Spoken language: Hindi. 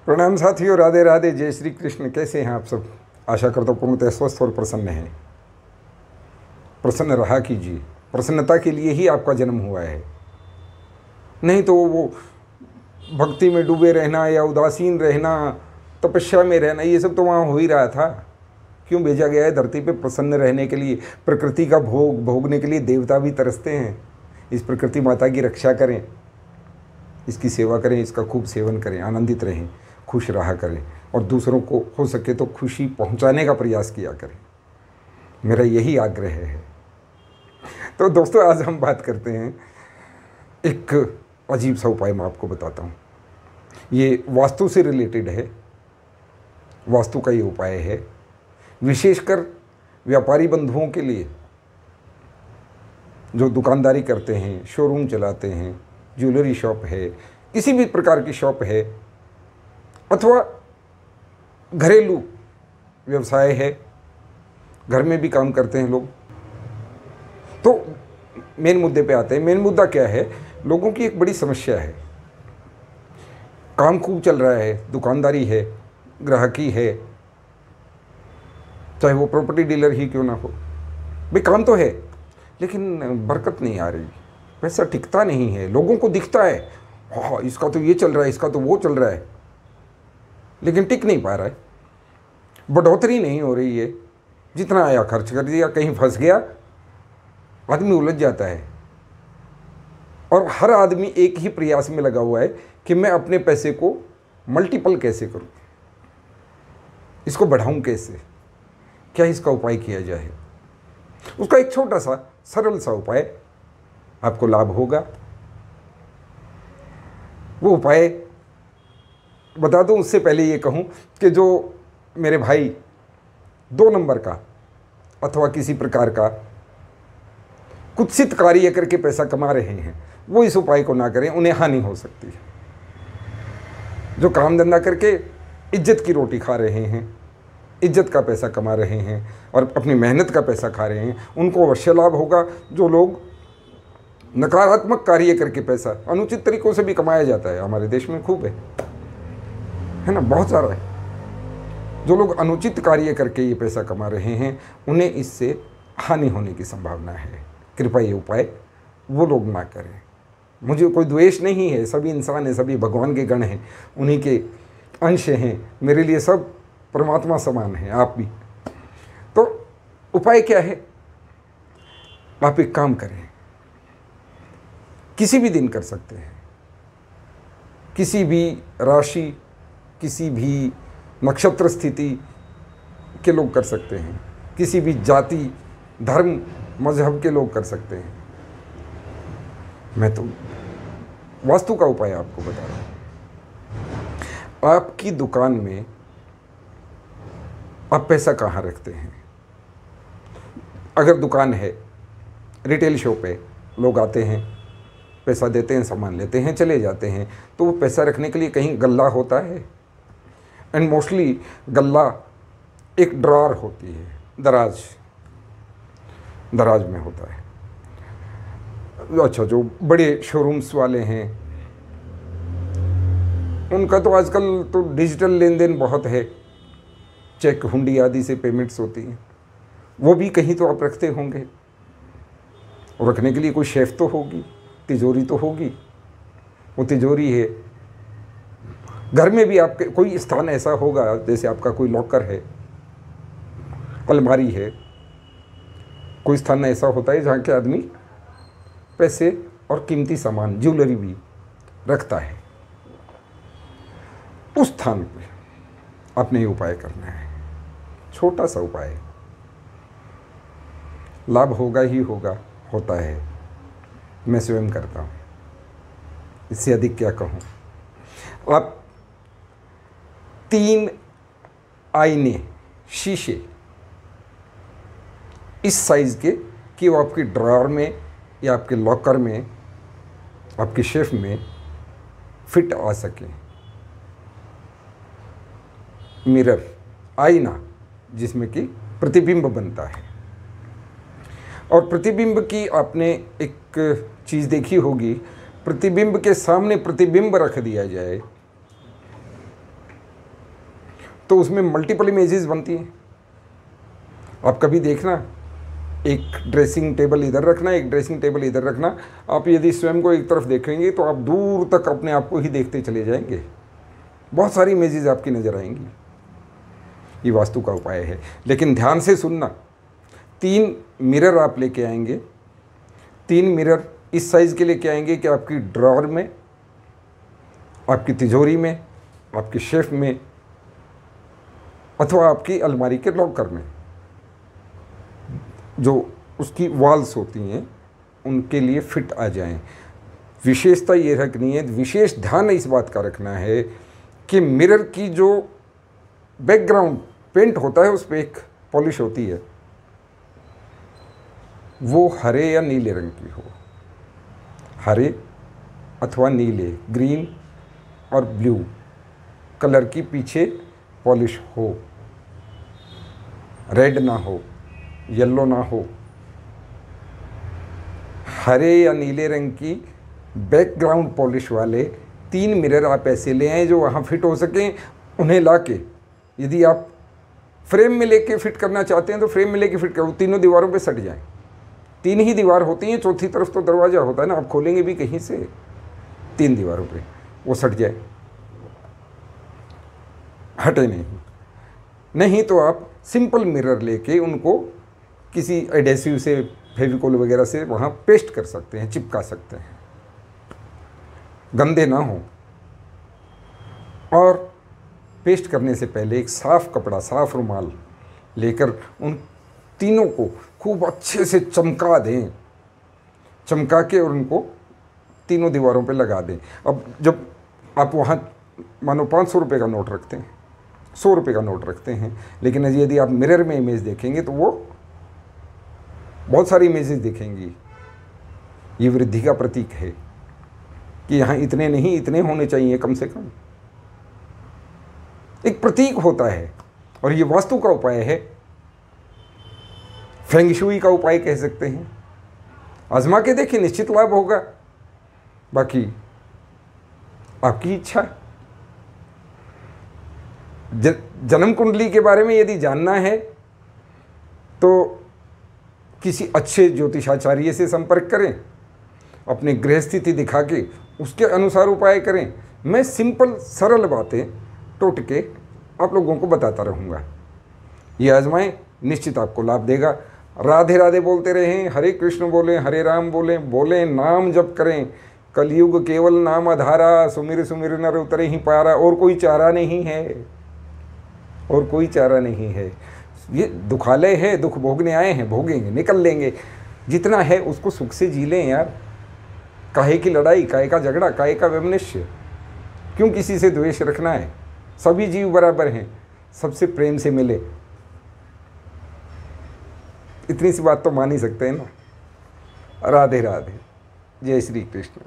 प्रणाम साथियों, राधे राधे, जय श्री कृष्ण। कैसे हैं आप सब? आशा करता हूँ पूर्णतः स्वस्थ और प्रसन्न हैं। प्रसन्न रहा कीजिए, प्रसन्नता के लिए ही आपका जन्म हुआ है। नहीं तो वो भक्ति में डूबे रहना या उदासीन रहना, तपस्या में रहना, ये सब तो वहाँ हो ही रहा था। क्यों भेजा गया है धरती पे? प्रसन्न रहने के लिए। प्रकृति का भोग भोगने के लिए देवता भी तरसते हैं। इस प्रकृति माता की रक्षा करें, इसकी सेवा करें, इसका खूब सेवन करें, आनंदित रहें, खुश रहा करें और दूसरों को हो सके तो खुशी पहुंचाने का प्रयास किया करें। मेरा यही आग्रह है। तो दोस्तों, आज हम बात करते हैं एक अजीब सा उपाय। मैं आपको बताता हूँ, ये वास्तु से रिलेटेड है। वास्तु का ये उपाय है विशेषकर व्यापारी बंधुओं के लिए, जो दुकानदारी करते हैं, शोरूम चलाते हैं, ज्वेलरी शॉप है, किसी भी प्रकार की शॉप है, अथवा घरेलू व्यवसाय है, घर में भी काम करते हैं लोग। तो मेन मुद्दे पे आते हैं। मेन मुद्दा क्या है? लोगों की एक बड़ी समस्या है। काम खूब चल रहा है, दुकानदारी है, ग्राहकी है, चाहे वो प्रॉपर्टी डीलर ही क्यों ना हो। भाई काम तो है, लेकिन बरकत नहीं आ रही, पैसा टिकता नहीं है। लोगों को दिखता है, हाँ इसका तो ये चल रहा है, इसका तो वो चल रहा है, लेकिन टिक नहीं पा रहा है। बढ़ोतरी नहीं हो रही है। जितना आया खर्च कर दिया, कहीं फंस गया, आदमी उलझ जाता है। और हर आदमी एक ही प्रयास में लगा हुआ है कि मैं अपने पैसे को मल्टीपल कैसे करूं, इसको बढ़ाऊं कैसे, क्या इसका उपाय किया जाए। उसका एक छोटा सा सरल सा उपाय आपको लाभ होगा। वो उपाय बता दूं, उससे पहले ये कहूं कि जो मेरे भाई 2 नंबर का अथवा किसी प्रकार का कुत्सित कार्य करके पैसा कमा रहे हैं, वो इस उपाय को ना करें, उन्हें हानि हो सकती है। जो काम धंधा करके इज्जत की रोटी खा रहे हैं, इज्जत का पैसा कमा रहे हैं और अपनी मेहनत का पैसा खा रहे हैं, उनको अवश्य लाभ होगा। जो लोग नकारात्मक कार्य करके पैसा, अनुचित तरीकों से भी कमाया जाता है, हमारे देश में खूब है ना, बहुत सारा है। जो लोग अनुचित कार्य करके ये पैसा कमा रहे हैं, उन्हें इससे हानि होने की संभावना है। कृपया ये उपाय वो लोग ना करें। मुझे कोई द्वेष नहीं है, सभी इंसान हैं, सभी भगवान के गण हैं, उन्हीं के अंश हैं। मेरे लिए सब परमात्मा समान है, आप भी। तो उपाय क्या है? आप एक काम करें, किसी भी दिन कर सकते हैं, किसी भी राशि, किसी भी नक्षत्र स्थिति के लोग कर सकते हैं, किसी भी जाति, धर्म, मजहब के लोग कर सकते हैं। मैं तो वास्तु का उपाय आपको बता रहा हूँ। आपकी दुकान में आप पैसा कहाँ रखते हैं? अगर दुकान है, रिटेल शॉप है, लोग आते हैं, पैसा देते हैं, सामान लेते हैं, चले जाते हैं, तो वो पैसा रखने के लिए कहीं गल्ला होता है। एंड मोस्टली गल्ला एक ड्रॉर होती है, दराज में होता है। अच्छा, जो बड़े शोरूम्स वाले हैं, उनका तो आजकल तो डिजिटल लेन देन बहुत है, चेक, हुंडी आदि से पेमेंट्स होती हैं। वो भी कहीं तो आप रखते होंगे, और रखने के लिए कोई शेफ तो होगी, तिजोरी तो होगी। वो तिजोरी है। घर में भी आपके कोई स्थान ऐसा होगा, जैसे आपका कोई लॉकर है, अलमारी है, कोई स्थान ऐसा होता है जहाँ के आदमी पैसे और कीमती सामान, ज्वेलरी भी रखता है। उस स्थान पे आपने ये उपाय करना है। छोटा सा उपाय, लाभ होगा ही होगा, होता है। मैं स्वयं करता हूँ, इससे अधिक क्या कहूँ। आप 3 आईने, शीशे इस साइज़ के कि वो आपकी ड्रॉअर में या आपके लॉकर में, आपके शेफ में फिट आ सके। मिरर, आईना, जिसमें कि प्रतिबिंब बनता है। और प्रतिबिंब की आपने एक चीज़ देखी होगी, प्रतिबिंब के सामने प्रतिबिंब रख दिया जाए तो उसमें मल्टीपल इमेजेस बनती हैं। आप कभी देखना, एक ड्रेसिंग टेबल इधर रखना, एक ड्रेसिंग टेबल इधर रखना, आप यदि स्वयं को एक तरफ देखेंगे तो आप दूर तक अपने आप को ही देखते चले जाएंगे। बहुत सारी इमेजेस आपकी नज़र आएंगी। ये वास्तु का उपाय है। लेकिन ध्यान से सुनना, 3 मिरर आप लेके आएंगे। 3 मिरर इस साइज़ के लेके आएंगे कि आपकी ड्रॉअर में, आपकी तिजोरी में, आपके शेफ में, अथवा आपकी अलमारी के लॉकर में, जो उसकी वॉल्स होती हैं उनके लिए फिट आ जाएं। विशेषता ये रखनी है, विशेष ध्यान इस बात का रखना है कि मिरर की जो बैकग्राउंड पेंट होता है उस पर एक पॉलिश होती है, वो हरे या नीले रंग की हो। हरे अथवा नीले, ग्रीन और ब्लू कलर की पीछे पॉलिश हो, रेड ना हो, येलो ना हो। हरे या नीले रंग की बैकग्राउंड पॉलिश वाले 3 मिरर आप ऐसे ले आएँ जो वहाँ फिट हो सकें। उन्हें ला के, यदि आप फ्रेम में लेके फिट करना चाहते हैं तो फ्रेम में लेके फिट करो, तीनों दीवारों पे सट जाएं। 3 ही दीवार होती हैं, चौथी तरफ तो दरवाज़ा होता है ना, आप खोलेंगे भी कहीं से, 3 दीवारों पे वो सट जाए, हटे नहीं। नहीं तो आप सिंपल मिरर लेके उनको किसी एडेसिव से, फेविकोल वगैरह से वहाँ पेस्ट कर सकते हैं, चिपका सकते हैं, गंदे ना हो। और पेस्ट करने से पहले एक साफ़ कपड़ा, साफ़ रुमाल लेकर उन तीनों को खूब अच्छे से चमका दें, चमका के और उनको तीनों दीवारों पे लगा दें। अब जब आप वहाँ मानो 500 रुपये का नोट रखते हैं, 100 रुपये का नोट रखते हैं, लेकिन यदि आप मिरर में इमेज देखेंगे तो वो बहुत सारी इमेजेस दिखेंगी। ये वृद्धि का प्रतीक है कि यहाँ इतने नहीं, इतने होने चाहिए कम से कम, एक प्रतीक होता है। और ये वास्तु का उपाय है, फेंग शुई का उपाय कह सकते हैं। आजमा के देखिए, निश्चित लाभ होगा। बाकी आपकी इच्छा। जन्म कुंडली के बारे में यदि जानना है तो किसी अच्छे ज्योतिषाचार्य से संपर्क करें, अपनी गृह स्थिति दिखा के उसके अनुसार उपाय करें। मैं सिंपल सरल बातें टोटके आप लोगों को बताता रहूँगा। ये आजमाएं, निश्चित आपको लाभ देगा। राधे राधे बोलते रहें, हरे कृष्ण बोलें, हरे राम बोलें, बोलें नाम जप करें। कलयुग केवल नाम आधारा, सुमिर सुमिर नर उतरे ही पारा। और कोई चारा नहीं है, और कोई चारा नहीं है। ये दुखालय है, दुख भोगने आए हैं, भोगेंगे, निकल लेंगे। जितना है उसको सुख से जी लें यार। काहे की लड़ाई, काहे का झगड़ा, काहे का वैमनस्य, क्यों किसी से द्वेष रखना है? सभी जीव बराबर हैं, सबसे प्रेम से मिले। इतनी सी बात तो मान ही सकते हैं ना। राधे राधे, जय श्री कृष्ण।